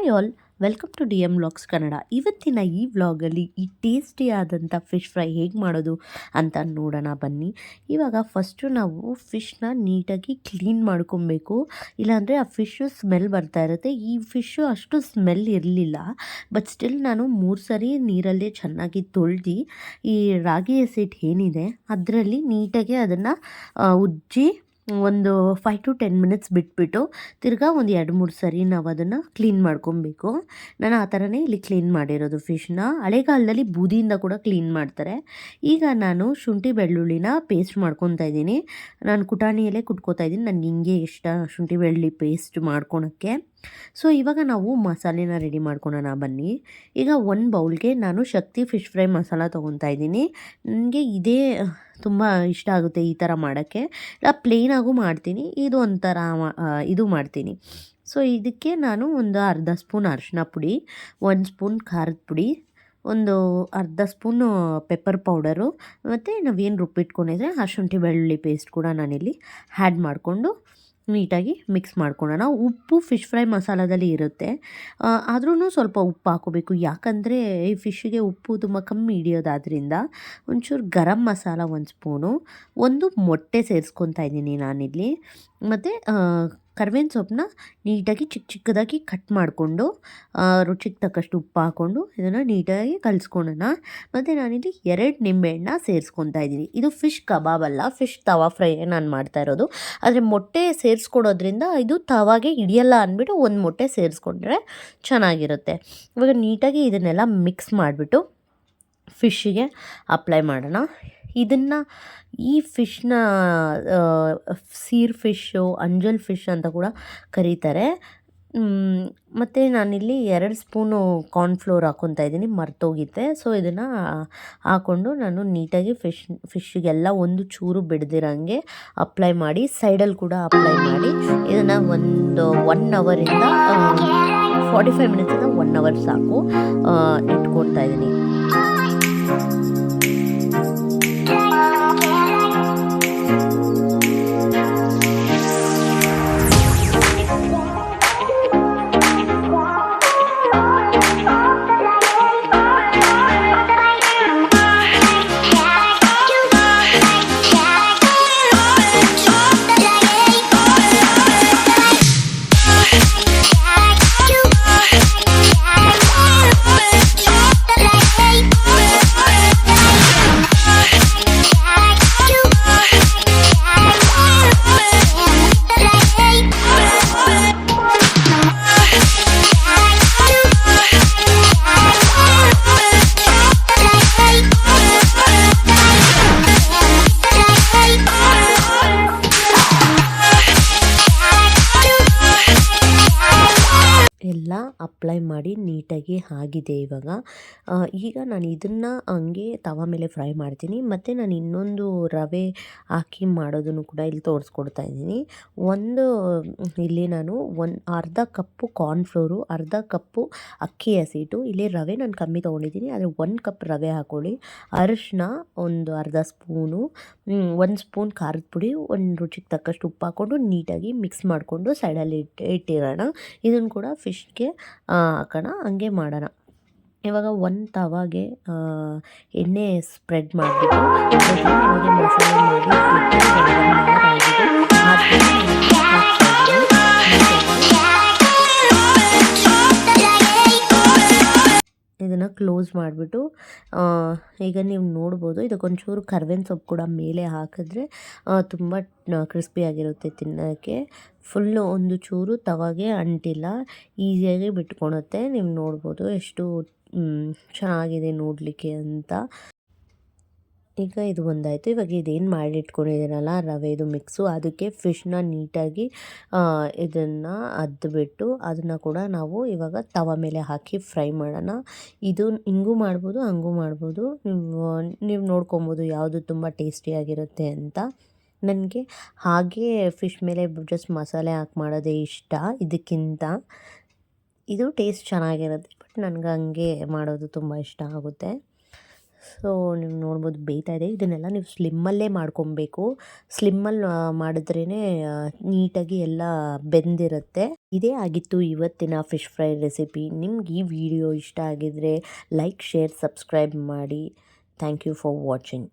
Hi all, welcome to D M vlogs Kannada. ಇವತ್ತಿನ ಈ ವ್ಲಾಗಲ್ಲಿ ಈ ಟೇಸ್ಟಿಯಾದಂಥ ಫಿಶ್ ಫ್ರೈ ಹೇಗೆ ಮಾಡೋದು ಅಂತ ನೋಡೋಣ ಬನ್ನಿ. ಇವಾಗ ಫಸ್ಟು ನಾವು ಫಿಶ್ನ ನೀಟಾಗಿ ಕ್ಲೀನ್ ಮಾಡ್ಕೊಬೇಕು, ಇಲ್ಲಾಂದರೆ ಆ ಫಿಶ್ಶು ಸ್ಮೆಲ್ ಬರ್ತಾ ಇರುತ್ತೆ. ಈ ಫಿಶ್ಶು ಅಷ್ಟು ಸ್ಮೆಲ್ ಇರಲಿಲ್ಲ, ಬಟ್ ಸ್ಟಿಲ್ ನಾನು 3 ಸರಿ ನೀರಲ್ಲೇ ಚೆನ್ನಾಗಿ ತೊಳೆದು ಈ ರಾಗಿ ಹಸಿಟ್ಟು ಏನಿದೆ ಅದರಲ್ಲಿ ನೀಟಾಗಿ ಅದನ್ನು ಉಜ್ಜಿ ಒಂದು 5 to 10 ಮಿನಿಟ್ಸ್ ಬಿಟ್ಬಿಟ್ಟು ತಿರ್ಗಾ ಒಂದು 2-3 ಸರಿ ನಾವು ಅದನ್ನು ಕ್ಲೀನ್ ಮಾಡ್ಕೊಬೇಕು. ನಾನು ಆ ಥರನೇ ಇಲ್ಲಿ ಕ್ಲೀನ್ ಮಾಡಿರೋದು ಫಿಶ್ನ. ಹಳೆಗಾಲದಲ್ಲಿ ಬೂದಿಯಿಂದ ಕೂಡ ಕ್ಲೀನ್ ಮಾಡ್ತಾರೆ. ಈಗ ನಾನು ಶುಂಠಿ ಬೆಳ್ಳುಳ್ಳಿನ ಪೇಸ್ಟ್ ಮಾಡ್ಕೊತಾ ಇದ್ದೀನಿ. ನಾನು ಕುಟಾಣಿಯಲ್ಲೇ ಕುಟ್ಕೋತಾ ಇದ್ದೀನಿ, ನನಗೆ ಹಿಂಗೆ ಇಷ್ಟ ಶುಂಠಿ ಬೆಳ್ಳುಳ್ಳಿ ಪೇಸ್ಟ್ ಮಾಡ್ಕೊಳಕ್ಕೆ. ಸೊ ಇವಾಗ ನಾವು ಮಸಾಲೆನ ರೆಡಿ ಮಾಡ್ಕೊಳೋಣ ಬನ್ನಿ. ಈಗ ಒಂದು ಬೌಲ್ಗೆ ನಾನು ಶಕ್ತಿ ಫಿಶ್ ಫ್ರೈ ಮಸಾಲ ತೊಗೊತಾ ಇದ್ದೀನಿ. ನನಗೆ ಇದೇ ತುಂಬ ಇಷ್ಟ ಆಗುತ್ತೆ ಈ ಥರ ಮಾಡೋಕ್ಕೆ. ಇಲ್ಲ ಪ್ಲೇನಾಗೂ ಮಾಡ್ತೀನಿ, ಇದು ಒಂಥರ ಇದು ಮಾಡ್ತೀನಿ. ಸೊ ಇದಕ್ಕೆ ನಾನು ಒಂದು ಅರ್ಧ ಸ್ಪೂನ್ ಅರಿಶಿನ ಪುಡಿ, 1 ಸ್ಪೂನ್ ಖಾರದ ಪುಡಿ, ಒಂದು ಅರ್ಧ ಸ್ಪೂನು ಪೆಪ್ಪರ್ ಪೌಡರು, ಮತ್ತು ನಾವೇನು ರುಬ್ಬಿಟ್ಕೊಂಡಿದ್ರೆ ಆ ಶುಂಠಿ ಬೆಳ್ಳುಳ್ಳಿ ಪೇಸ್ಟ್ ಕೂಡ ನಾನಿಲ್ಲಿ ಆ್ಯಡ್ ಮಾಡಿಕೊಂಡು ನೀಟಾಗಿ ಮಿಕ್ಸ್ ಮಾಡ್ಕೊಳ್ಳೋಣ. ಉಪ್ಪು ಫಿಶ್ ಫ್ರೈ ಮಸಾಲದಲ್ಲಿ ಇರುತ್ತೆ, ಆದ್ರೂ ಸ್ವಲ್ಪ ಉಪ್ಪು ಹಾಕೋಬೇಕು. ಯಾಕಂದರೆ ಈ ಫಿಶ್ಶಿಗೆ ಉಪ್ಪು ತುಂಬ ಕಮ್ಮಿ ಹಿಡಿಯೋದಾದ್ರಿಂದ. ಒಂಚೂರು ಗರಂ ಮಸಾಲ 1 ಸ್ಪೂನು, ಒಂದು ಮೊಟ್ಟೆ ಸೇರಿಸ್ಕೊತಾ ಇದ್ದೀನಿ ನಾನಿಲ್ಲಿ, ಮತ್ತು ಕರ್ಬೇವಿನ ಸೊಪ್ಪನ್ನ ನೀಟಾಗಿ ಚಿಕ್ಕದಾಗಿ ಕಟ್ ಮಾಡಿಕೊಂಡು ರುಚಿಗೆ ತಕ್ಕಷ್ಟು ಉಪ್ಪು ಹಾಕ್ಕೊಂಡು ಇದನ್ನು ನೀಟಾಗಿ ಕಲಿಸ್ಕೊಳ್ಳೋಣ. ಮತ್ತು ನಾನಿಲ್ಲಿ 2 ನಿಂಬೆಹಣ್ಣನ್ನ ಸೇರಿಸ್ಕೊತಾ ಇದ್ದೀನಿ. ಇದು ಫಿಶ್ ಕಬಾಬ್ ಅಲ್ಲ, ಫಿಶ್ ತವಾ ಫ್ರೈ ನಾನು ಮಾಡ್ತಾ ಇರೋದು. ಆದರೆ ಮೊಟ್ಟೆ ಸೇರಿಸ್ಕೊಡೋದ್ರಿಂದ ಇದು ತವಾಗೆ ಹಿಡಿಯಲ್ಲ ಅಂದ್ಬಿಟ್ಟು ಒಂದು ಮೊಟ್ಟೆ ಸೇರಿಸ್ಕೊಂಡ್ರೆ ಚೆನ್ನಾಗಿರುತ್ತೆ. ಇವಾಗ ನೀಟಾಗಿ ಇದನ್ನೆಲ್ಲ ಮಿಕ್ಸ್ ಮಾಡಿಬಿಟ್ಟು ಫಿಶ್ಶಿಗೆ ಅಪ್ಲೈ ಮಾಡೋಣ. ಇದನ್ನು ಈ ಫಿಶ್ನ ಸೀರ್ ಫಿಶ್ಶು, ಅಂಜಲ್ ಫಿಶ್ ಅಂತ ಕೂಡ ಕರೀತಾರೆ. ಮತ್ತು ನಾನಿಲ್ಲಿ 2 ಸ್ಪೂನು ಕಾರ್ನ್ಫ್ಲೋರ್ ಹಾಕ್ಕೊತಾ ಇದ್ದೀನಿ, ಮರ್ತೋಗಿದ್ದೆ. ಸೊ ಇದನ್ನು ಹಾಕ್ಕೊಂಡು ನಾನು ನೀಟಾಗಿ ಫಿಶ್ಶಿಗೆಲ್ಲ ಒಂದು ಚೂರು ಬಿಡ್ದಿರಂಗೆ ಅಪ್ಲೈ ಮಾಡಿ, ಸೈಡಲ್ಲಿ ಕೂಡ ಅಪ್ಲೈ ಮಾಡಿ ಇದನ್ನು ಒಂದು 1 ಅವರಿಂದ 45 ಮಿನಿಟ್ಸಿಂದ 1 ಅವರ್ ಸಾಕು ಇಟ್ಕೊಳ್ತಾ ಇದ್ದೀನಿ. ಎಲ್ಲ ಅಪ್ಲೈ ಮಾಡಿ ನೀಟಾಗಿ ಆಗಿದೆ. ಈಗ ನಾನು ಇದನ್ನು ಹಂಗೆ ತವ ಮೇಲೆ ಫ್ರೈ ಮಾಡ್ತೀನಿ. ಮತ್ತು ನಾನು ಇನ್ನೊಂದು ರವೆ ಹಾಕಿ ಮಾಡೋದನ್ನು ಕೂಡ ಇಲ್ಲಿ ತೋರಿಸ್ಕೊಡ್ತಾ ಇದ್ದೀನಿ. ಇಲ್ಲಿ ನಾನು ಅರ್ಧ ಕಪ್ಪು ಕಾರ್ನ್ಫ್ಲೋರು, ಅರ್ಧ ಕಪ್ಪು ಅಕ್ಕಿ ಹಸಿಟ್ಟು, ಇಲ್ಲಿ ರವೆ ನಾನು ಕಮ್ಮಿ ತೊಗೊಂಡಿದ್ದೀನಿ, ಆದರೆ 1 ಕಪ್ ರವೆ ಹಾಕ್ಕೊಳ್ಳಿ. ಅರಿಶಿನ ಒಂದು ಅರ್ಧ ಸ್ಪೂನು, 1 ಸ್ಪೂನ್ ಖಾರದ ಪುಡಿ, ಒಂದು ರುಚಿಗೆ ತಕ್ಕಷ್ಟು ಉಪ್ಪು ಹಾಕ್ಕೊಂಡು ನೀಟಾಗಿ ಮಿಕ್ಸ್ ಮಾಡಿಕೊಂಡು ಸೈಡಲ್ಲಿ ಇಟ್ಟಿರೋಣ. ಇದನ್ನು ಕೂಡ ಫಿಶ್ಗೆ ಹಾಕೋಣ, ಹಂಗೆ ಮಾಡೋಣ. ಇವಾಗ ಒಂದು ತವಾಗೆ ಎಣ್ಣೆ ಸ್ಪ್ರೆಡ್ ಮಾಡಿಬಿಟ್ಟು ಮಸಾಲೆ ಇದನ್ನು ಕ್ಲೋಸ್ ಮಾಡಿಬಿಟ್ಟು ಈಗ ನೀವು ನೋಡ್ಬೋದು, ಇದಕ್ಕೊಂಚೂರು ಕರ್ಬೇವಿನ ಸೊಪ್ಪು ಕೂಡ ಮೇಲೆ ಹಾಕಿದ್ರೆ ತುಂಬ ಕ್ರಿಸ್ಪಿಯಾಗಿರುತ್ತೆ ತಿನ್ನೋಕ್ಕೆ. ಫುಲ್ಲು ಒಂದು ಚೂರು ತವಾಗೆ ಅಂಟಿಲ್ಲ, ಈಸಿಯಾಗಿ ಬಿಟ್ಕೊಳುತ್ತೆ. ನೀವು ನೋಡ್ಬೋದು ಎಷ್ಟು ಚೆನ್ನಾಗಿದೆ ನೋಡಲಿಕ್ಕೆ ಅಂತ. ಈಗ ಇದು ಒಂದಾಯಿತು. ಇವಾಗ ಇದೇನು ಮಾಡಿಟ್ಕೊಂಡಿದ್ದೀನಲ್ಲ ರವೆದು ಮಿಕ್ಸು, ಅದಕ್ಕೆ ಫಿಶ್ನ ನೀಟಾಗಿ ಇದನ್ನು ಅದ್ಬಿಟ್ಟು ಅದನ್ನು ಕೂಡ ನಾವು ಇವಾಗ ತವ ಮೇಲೆ ಹಾಕಿ ಫ್ರೈ ಮಾಡೋಣ. ಇದು ಹಿಂಗೂ ಮಾಡ್ಬೋದು, ಹಂಗೂ ಮಾಡ್ಬೋದು. ನೀವು ನೋಡ್ಕೊಬೋದು ಯಾವುದು ತುಂಬ ಟೇಸ್ಟಿಯಾಗಿರುತ್ತೆ ಅಂತ. ನನಗೆ ಹಾಗೇ ಫಿಶ್ ಮೇಲೆ ಜಸ್ಟ್ ಮಸಾಲೆ ಹಾಕಿ ಮಾಡೋದೇ ಇಷ್ಟ ಇದಕ್ಕಿಂತ. ಇದು ಟೇಸ್ಟ್ ಚೆನ್ನಾಗಿರುತ್ತೆ, ಬಟ್ ನನಗೆ ಹಂಗೆ ಮಾಡೋದು ತುಂಬ ಇಷ್ಟ ಆಗುತ್ತೆ. ಸೊ ನೀವು ನೋಡ್ಬೋದು ಬೇಯ್ತಾ ಇದೆ. ಇದನ್ನೆಲ್ಲ ನೀವು ಸ್ಲಿಮ್ಮಲ್ಲೇ ಮಾಡ್ಕೊಬೇಕು. ಸ್ಲಿಮ್ಮಲ್ಲಿ ಮಾಡಿದ್ರೇ ನೀಟಾಗಿ ಎಲ್ಲ ಬೆಂದಿರುತ್ತೆ. ಇದೇ ಆಗಿತ್ತು ಇವತ್ತಿನ ಫಿಶ್ ಫ್ರೈ ರೆಸಿಪಿ. ನಿಮ್ಗೆ ಈ ವಿಡಿಯೋ ಇಷ್ಟ ಆಗಿದ್ರೆ ಲೈಕ್, ಶೇರ್, ಸಬ್ಸ್ಕ್ರೈಬ್ ಮಾಡಿ. Thank you for watching.